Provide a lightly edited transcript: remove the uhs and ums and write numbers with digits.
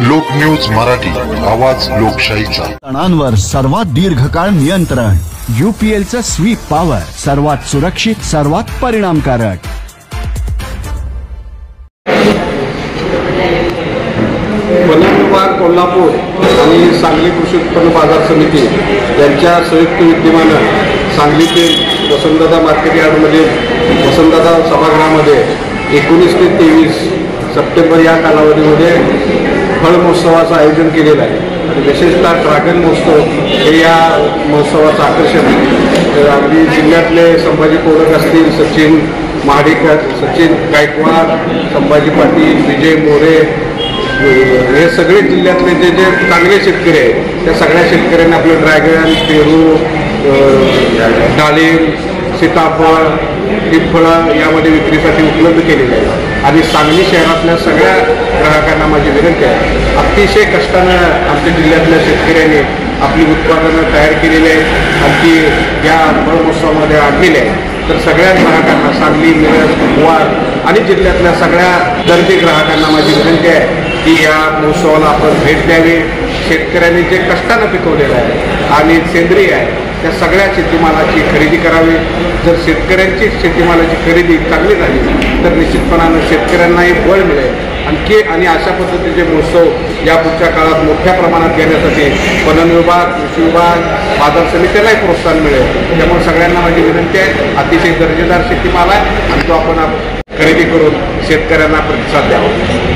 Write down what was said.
लोकन्यूज मराठी, आवाज लोकशाहीचा। तणांवर सर्वात दीर्घकाळ नियंत्रण, यूपीएलचं स्वीप पॉवर, सर्वात सुरक्षित, सर्वात परिणामकारक। वन विभाग कोल्हापूर आणि सांगली कृषी उत्पन्न बाजार समिती यांच्या संयुक्त विद्यमानं सांगलीतील वसंतदादा मार्केट यार्डमध्ये वसंतदादा सभागृहामध्ये 19 ते 23 सप्टेंबर या कालावधीमध्ये फळ महोत्सवाचं आयोजन केलेलं आहे आणि विशेषतः ड्रॅगन महोत्सव हे या महोत्सवाचं आकर्षण आहे। अगदी जिल्ह्यातले संभाजी कोडक असतील, सचिन महाडिकर, सचिन गायकवाड, संभाजी पाटील, विजय मोरे, हे सगळे जिल्ह्यातले जे चांगले शेतकरी आहेत त्या सगळ्या शेतकऱ्यांनी आपलं ड्रॅगन, पेरू, डाळिंब, सीताफळ ही फळं यामध्ये विक्रीसाठी उपलब्ध केलेली आहे। आणि सांगली शहरातल्या सगळ्या ग्राहकांना माझी विनंती आहे, अतिशय कष्टानं आमच्या जिल्ह्यातल्या शेतकऱ्यांनी आपली उत्पादनं तयार केलेली आहेत आणि ती या फळ महोत्सवामध्ये आणलेली आहे। तर सगळ्या ग्राहकांना, सांगली, मिरज, कुपवाड आणि जिल्ह्यातल्या सगळ्या दर्दी ग्राहकांना माझी विनंती आहे की या महोत्सवाला आपण भेट द्यावी। शेतकऱ्यांनी जे कष्टानं पिकवलेलं आहे आणि सेंद्रिय आहे त्या सगळ्या शेतीमालाची खरेदी करावी। जर शेतकऱ्यांची शेतीमालाची खरेदी चांगली झाली तर निश्चितपणानं शेतकऱ्यांनाही बळ मिळेल आणखी। आणि अशा पद्धतीचे महोत्सव यापुढच्या काळात मोठ्या प्रमाणात घेण्यासाठी पणन विभाग, कृषी विभाग, बाजार समितीलाही प्रोत्साहन मिळेल। त्यामुळे सगळ्यांना माझी विनंती आहे, अतिशय दर्जेदार शेतीमाल आहे आणि तो आपण खरेदी करून शेतकऱ्यांना प्रतिसाद द्यावा।